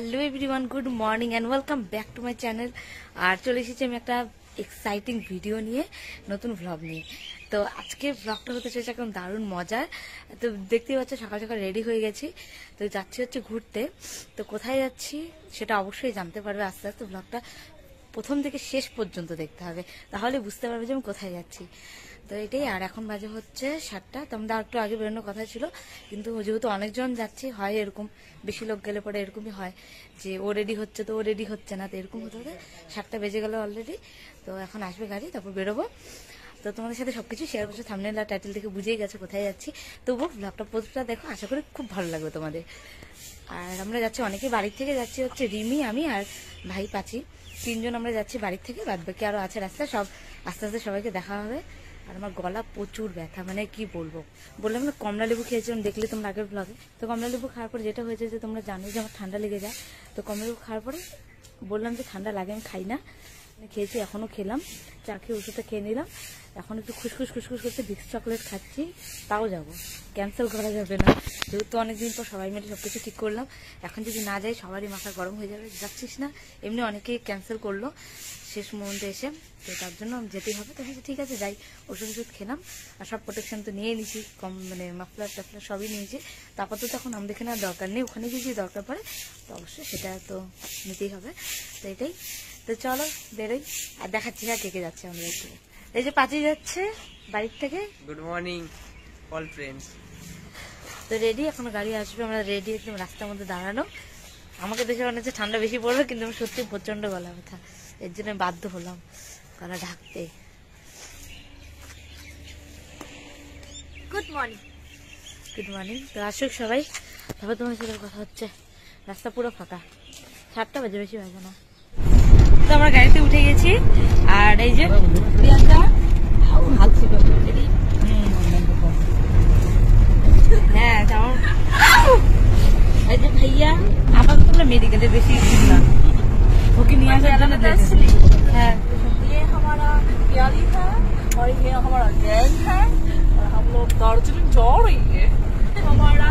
Hello everyone, good morning and welcome back to my channel. আর চলে এসেছি আমি একটা এক্সাইটিং ভিডিও নিয়ে, নতুন ভ্লগ নিয়ে। তো আজকে ভ্লগটা হতে চলেছে একদম দারুণ মজার। তো দেখতেই পাচ্ছ সকাল সকাল রেডি হয়ে গেছি, তো যাচ্ছি হচ্ছে ঘুরতে। তো কোথায় যাচ্ছি সেটা অবশ্যই জানতে পারবে আস্তে আস্তে। ভ্লগটা প্রথম থেকে শেষ পর্যন্ত দেখতে হবে, তাহলে বুঝতে পারবে যে আমি কোথায় যাচ্ছি। তো এটাই। আর এখন বাজে হচ্ছে 7টা। তো আমাদের একটু আগে বেরোনোর কথা ছিল, কিন্তু যেহেতু অনেকজন যাচ্ছি, হয় এরকম বেশি লোক গেলে পরে এরকমই হয় যে ও রেডি হচ্ছে তো ও রেডি হচ্ছে না, তো এরকম হতে হতে 7টা বেজে গেল অলরেডি। তো এখন আসবে গাড়ি, তারপর বেরোবো। তো তোমাদের সাথে সবকিছু শেয়ার করছি, থাম্বনেল আর টাইটেল থেকে বুঝেই গেছে কোথায় যাচ্ছি। তবুও ব্লগটা পুরোটা দেখো, আশা করি খুব ভালো লাগবে তোমাদের। আর আমরা যাচ্ছি অনেকে বাড়ির থেকে যাচ্ছি, হচ্ছে রিমি, আমি আর ভাই পাচি, 3জন আমরা যাচ্ছি বাড়ির থেকে। বাদ বাকি আরো আছে রাস্তায়, সব আস্তে আস্তে সবাইকে দেখা হবে। আর আমার গলা প্রচুর ব্যথা, মানে কি বলবো, বললাম না কমলা লেবু খেয়েছিলাম, দেখলে তোমরা আগের ব্লগে। তো কমলা লেবু খাওয়ার পরে যেটা হয়েছে যে তোমরা জানো যে আমার ঠান্ডা লেগে যায়। তো কমলা লেবু খাওয়ার পরে বললাম যে ঠান্ডা লাগে, আমি খাই না, খেয়েছি, এখনো খেলাম, চা খেয়ে ওষুধটা খেয়ে নিলাম। এখন একটু খুশখুশ করতে ভিক্স চকলেট খাচ্ছি। তাও যাবো, ক্যান্সেল করা যাবে না, যেহেতু অনেকদিন পর সবাই মিলে সবকিছু ঠিক করলাম। এখন যদি না যাই সবারই মাথা গরম হয়ে যাবে, যাচ্ছিস না, এমনি অনেকেই ক্যান্সেল করলো শেষ মুহূর্তে এসে। তো তার জন্য যেতেই হবে। তো ঠিক আছে যাই, ওষুধ খেলাম, আর সব প্রোটেকশন তো নিয়ে নিয়েছি, কম মানে মাফলার টাফলার সবই নিয়েছি। তারপর তো তখন আমাদের এখানে আর দরকার নেই, ওখানে যদি দরকার পড়ে তো অবশ্যই সেটা তো নিতেই হবে। তো এটাই। তো চলো বেরোই, আর দেখাচ্ছি হ্যাঁ কে যাচ্ছে আমরা একটু। এই যে পাচি যাচ্ছে বাড়ির থেকে। Good morning all friends. তো রেডি, এখনো গাড়ি আসবে, আমরা রেডি, একদম রাস্তার মধ্যে দাঁড়ানো। আমাকে দেখে মনে হচ্ছে ঠান্ডা বেশি পড়বে, কিন্তু আমি সত্যি প্রচন্ড গলা ব্যথা, এর জন্য বাধ্য হলাম গলা ঢাকতে। Good morning. Good morning. তো আসুক সবাই, তারপর তোমার সাথে কথা হচ্ছে। রাস্তা পুরো ফাঁকা, 7টা বাজে, বেশি বাজে না। তো আমরা গাড়িতে উঠে গেছি, আর এই যে প্রিয়াঙ্কা হ্যাঁ যেমন এই যে ভাইয়া, আপাতত আমরা মেডিকেলে বেশি না, ওকে নিয়ে আসার জন্য। হ্যাঁ ये हमारा प्याली है और ये हमारा गैंग है और हम लोग दार्जिलिंग जा रही है। हमारा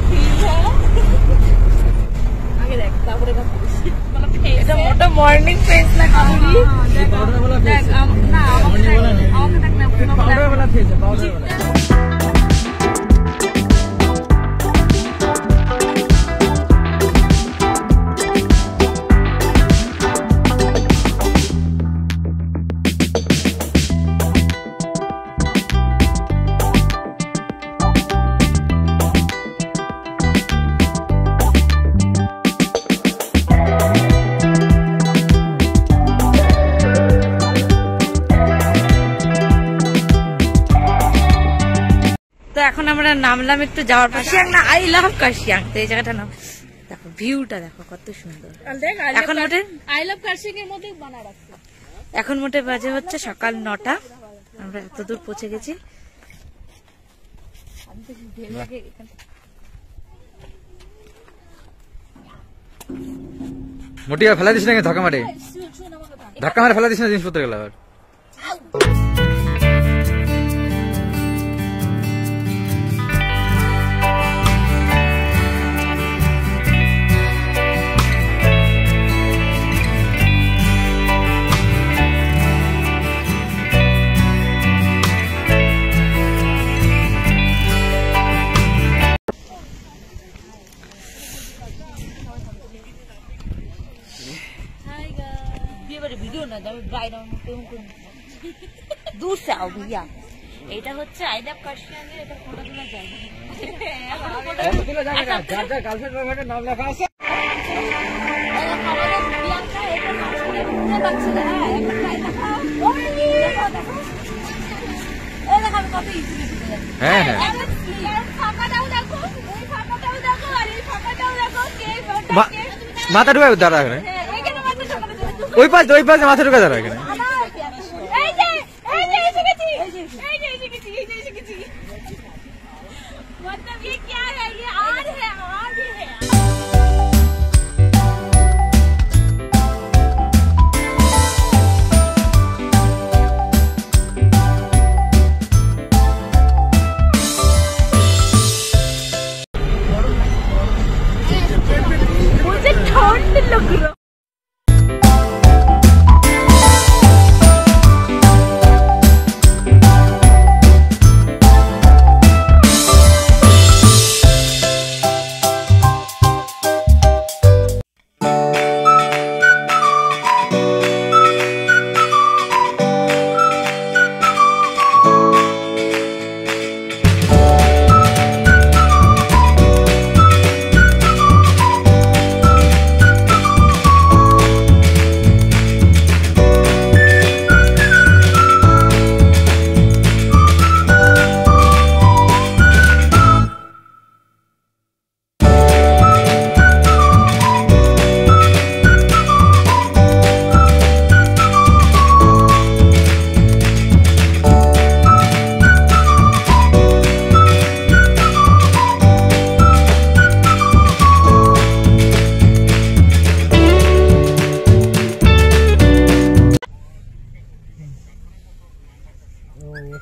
फील है आगे देख, तारपरे का मतलब फेस है, मोटा मॉर्निंग फेस ना काबुली देख पाउडर वाला फेस ना, আমাকে দেখ না पाउडर वाला फेस है, पाउडर वाला। এখন আমরা নামলাম একটু যাওয়ার পর, কাশিয়াং না, আই লাভ কাশিয়াং। তো এই জায়গাটার নাম দেখো, ভিউটা দেখো কত সুন্দর। এখন মোটে আই লাভ কাশিয়াং এর মধ্যে বানা রাখছে। এখন মোটে বাজে হচ্ছে সকাল 9টা, আমরা এত দূর পৌঁছে গেছি। মোটিয়া ফেলা দিস না, ধাক্কা মারে ফেলা দিস না জিনিসপত্র গেল আবার। दूर से आओ भैया। এটা হচ্ছে আই লাভ কাশিয়াং এর, এটা ফটো তোলা যায় না, গার্লফ্রেন্ড নাম লেখা আছে। প্রিয়াঙ্কা এটা নামে বুঝতে পারছি না, একটা ট্রাই দেখাও। এই দেখো আমি কত ইজিলি বুঝতে যাচ্ছি। হ্যাঁ হ্যাঁ, ফাঁকাটাও দেখো, এই ফাঁকাটাও দেখো, আর এই ফাঁকাটাও দেখো, কে মাথা ঢুকে দাঁড়া এখানে, ওই পাশে মাথা ঢুকে দাঁড়া এখানে। मतलब ये क्या है, ये आर है, आर भी है। সামনের লোকগুলো।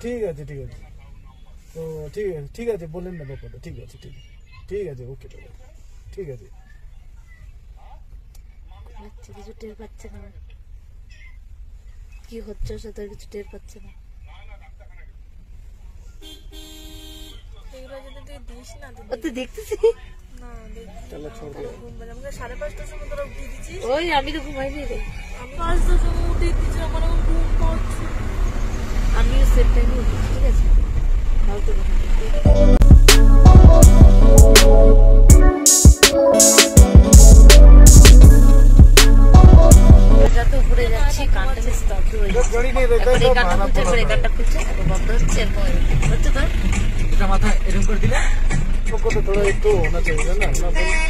ঠিক আছে ঠিক আছে তো ঠিক আছে বলেন না ব্যাপারটা ঠিক আছে ঠিক আছে ওকে ঠিক আছে কিছু টের পাচ্ছে না কি হচ্ছে সেটা কিছু টের পাচ্ছে না। এগুলো যদি তুই দিস না ও তো দেখতেছি না চলো ছোট ঘুম বাজে আমাকে 5:30টার সময় তোরা উঠিয়ে দিচ্ছিস। ওই আমি তো ঘুমাইনি রে, আমি 5টার সময় উঠিয়ে দিচ্ছি, আমার এখন ঘুম পাচ্ছে। আমিও সেম টাইমে উঠেছি, ঠিক আছে ফালতু কথা তো উপরে যাচ্ছি, কানটা বেশ স্তব্ধ হয়ে যাচ্ছে। এখন এই কানটা খুলছে, এবার এই কানটা খুলছে, এখন বন্ধ হচ্ছে, এরকম হচ্ছে তো। এটা মাথা এরকম করে দিলে सबको तो थोड़ा एक तो होना चाहिए ना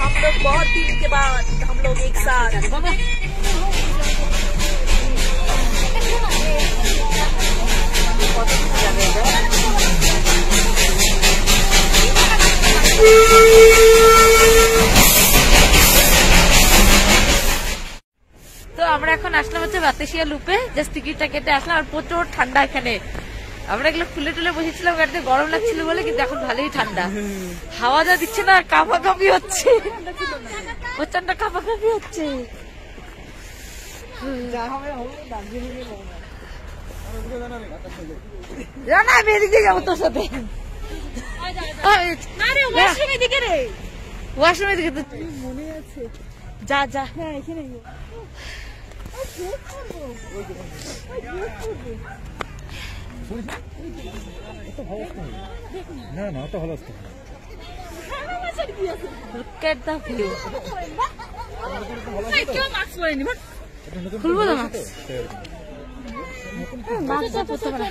हम लोग बहुत दिन के बाद हम लोग एक साथ তো আমরা এখন আসলাম হচ্ছে বাতাসিয়া লুপে, জাস্ট টিকিটটা কেটে আসলাম। আর প্রচুর ঠান্ডা এখানে, আমরা এগুলো খুলে টুলে বসেছিলাম গাড়িতে, গরম লাগছিল বলে, কিন্তু এখন ভালোই ঠান্ডা, হাওয়া যা দিচ্ছে না, কাঁপাকাঁপি হচ্ছে, প্রচন্ড কাঁপাকাঁপি হচ্ছে। না বেরিয়ে যাবো তোর সাথে, ওয়াশরুমের দিকে রে, ওয়াশরুমের দিকে তো মনে আছে, যা যা। হ্যাঁ এখানে না না তো ভালো Look at the view. খুলবো তো মাস্ক, মাস্কটা পরতে পারে।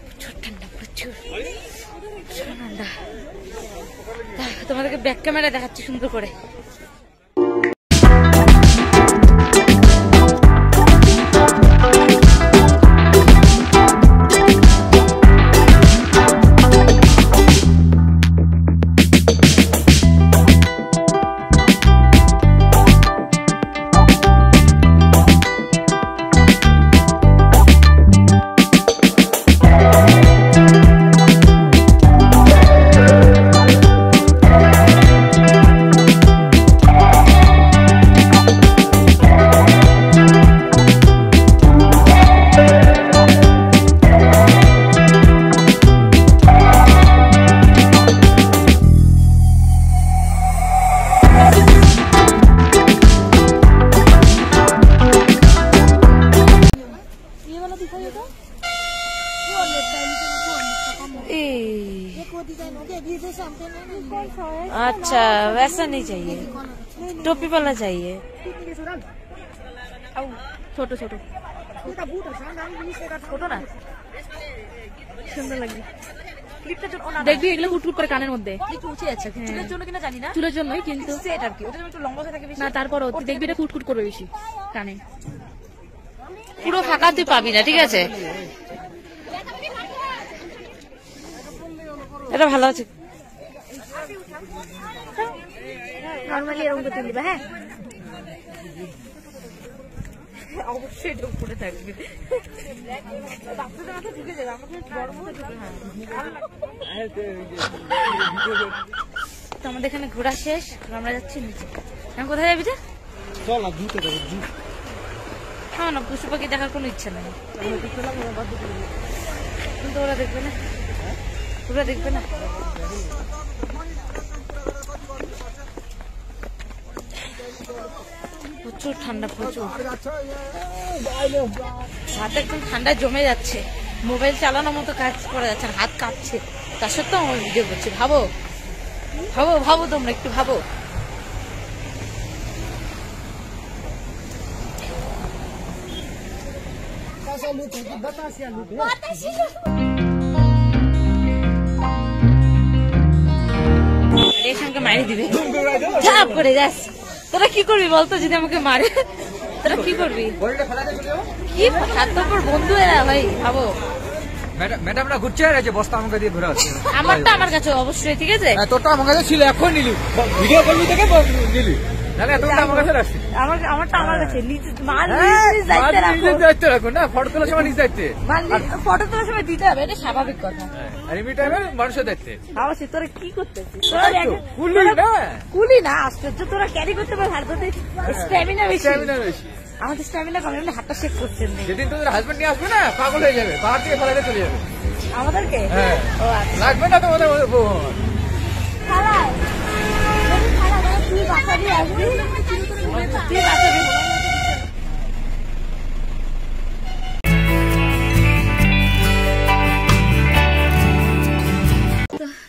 প্রচুর ঠান্ডা, প্রচুর ঠান্ডা। তোমাদেরকে ব্যাক ক্যামেরা দেখাচ্ছি সুন্দর করে। अच्छा वैसा नहीं चाहिए, टोपी वाला चाहिए, ছোট ছোট ছোট না, সুন্দর লাগবে। দেখবি এগুলো কুটকুট করে কানের মধ্যে উঠে যাচ্ছে, চুলের জন্য কিনা জানি না, চুলের জন্যই, কিন্তু সেট আর কি, ওটা একটু লম্বা হয়ে থাকে না, তারপরও দেখবি এটা কুটকুট করবে বেশি কানে, পুরো ফাঁকা তুই পাবি না, ঠিক আছে। এটা ভালো আছে, নরমালি এরকম করতে দিবা। হ্যাঁ অবশ্যই এটা উপরে থাকবে, তো আমাদের এখানে ঘোরা শেষ, আমরা যাচ্ছি নিচে। আমি কোথায় যাবি রে? চল না জুতে যাবো জু হ্যাঁ না, পশু পাখি দেখার কোনো ইচ্ছা নেই। কিন্তু ওরা দেখবে না, ওরা দেখবে না। প্রচুর ঠান্ডা, প্রচুর। হাত একদম ঠান্ডা জমে যাচ্ছে, মোবাইল চালানোর মতো কাজ করা যাচ্ছে না, হাত কাঁপছে। তার সত্ত্বেও আমি ভিডিও করছি। ভাবো ভাবো ভাবো, তোমরা একটু ভাবো। রেশমকে মারি দিবে ঝাপ করে যাস। তোরা কি করবি বলতো যদি আমাকে মারে? তোরা কি করবি? কি স্বার্থপর বন্ধু এরা ভাই, ভাবো। ম্যাডামরা ঘুরছে আর এই যে বস্তা আমাকে দিয়ে ঘুরে আসছে। আমারটা আমার কাছে অবশ্যই, ঠিক আছে? তোরটা আমার কাছে ছিল, এখন নিলি, ভিডিও করবি থেকে নিলি, নাহলে তোরটা আমার কাছে রাখছি। আমারটা আমার কাছে মাল দায়িত্ব রাখো না, ফটো তোলার সময় নিজ দায়িত্বে, ফটো তোলার সময় দিতে হবে, এটা স্বাভাবিক কথা। আর এমনি টাইমে মানুষের দায়িত্বে। অবশ্যই। তোরা কি করতেছিস? কুলি না, আশ্চর্য। তোরা ক্যারি করতে পারবে, হাত ধরতে স্ট্যামিনা বেশি। আমাদের স্ট্যামিনা কম, এমনি হাতটা শেক করছেন। যেদিন তোদের হাজবেন্ড নিয়ে আসবে না, পাগল হয়ে যাবে, পাহাড় থেকে ফেলাতে চলে যাবে। আমাদেরকে ও আচ্ছা, লাগবে না তোমাদের বউ। তুই বাসাবি, আসবি, তুই বাসাবি।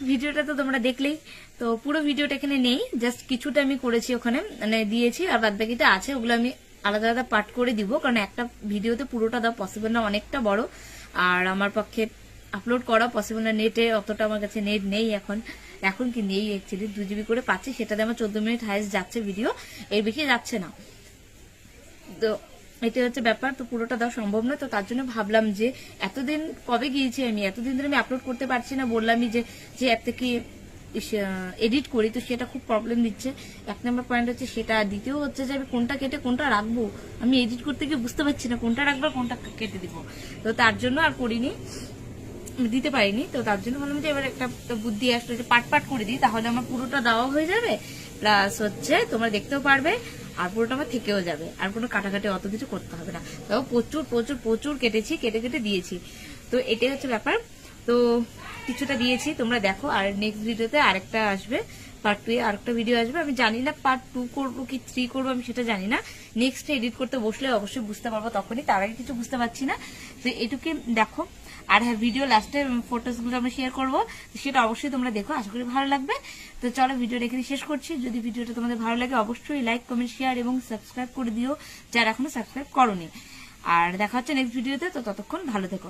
ভিডিওটা তো তোমরা দেখলেই, তো পুরো ভিডিওটা এখানে নেই, জাস্ট কিছুটা আমি করেছি ওখানে, মানে দিয়েছি, আর বাদ বাকিটা আছে, ওগুলো আমি আলাদা আলাদা পার্ট করে দিব, কারণ একটা ভিডিওতে পুরোটা দেওয়া পসিবল না, অনেকটা বড়, আর আমার পক্ষে আপলোড করা পসিবল না। নেটে অতটা আমার কাছে নেট নেই এখন কি নেই, অ্যাকচুয়ালি 2 GB করে পাচ্ছি, সেটাতে আমার 14 মিনিট হাইস্ট যাচ্ছে ভিডিও, এর বেশি যাচ্ছে না। তো এটা হচ্ছে ব্যাপার, তো পুরোটা দেওয়া সম্ভব না। তো তার জন্য ভাবলাম যে এতদিন কবে গিয়েছি আমি, এতদিন ধরে আমি আপলোড করতে পারছি না, বললামই যে অ্যাপ থেকে এডিট করি, তো সেটা খুব প্রবলেম দিচ্ছে। 1 নম্বর পয়েন্ট হচ্ছে সেটা, দ্বিতীয় হচ্ছে যে আমি কোনটা কেটে কোনটা রাখবো, আমি এডিট করতে গিয়ে বুঝতে পারছি না কোনটা রাখবো কোনটা কেটে দিব। তো তার জন্য আর করিনি, দিতে পারিনি। তো তার জন্য ভাবলাম যে এবার একটা বুদ্ধি আসলো যে পার্ট করে দিই, তাহলে আমার পুরোটা দেওয়া হয়ে যাবে, প্লাস হচ্ছে তোমরা দেখতেও পারবে, আর পুরোটা আমার থেকেও যাবে, আর কোনো কাটাকাটি অত কিছু করতে হবে না। তাও প্রচুর প্রচুর প্রচুর কেটেছি, কেটে দিয়েছি। তো এটাই হচ্ছে ব্যাপার। তো কিছুটা দিয়েছি, তোমরা দেখো। আর নেক্সট ভিডিওতে আরেকটা আসবে, পার্ট 2 এ আরেকটা ভিডিও আসবে। আমি জানি না পার্ট 2 করবো কি 3 করবো, আমি সেটা জানি না। নেক্সট এডিট করতে বসলে অবশ্যই বুঝতে পারবো, তখনই, তার আগে কিছু বুঝতে পারছি না। তো এটুকু দেখো। আর হ্যাঁ, ভিডিও লাস্টে ফটোসগুলো আমরা শেয়ার করবো, সেটা অবশ্যই তোমরা দেখো, আশা করি ভালো লাগবে। তো চলো, ভিডিওটা এখানে শেষ করছি। যদি ভিডিওটা তোমাদের ভালো লাগে অবশ্যই লাইক, কমেন্ট, শেয়ার এবং সাবস্ক্রাইব করে দিও যারা এখনো সাবস্ক্রাইব করোনি। আর দেখা হচ্ছে নেক্সট ভিডিওতে, তো ততক্ষণ ভালো থেকো।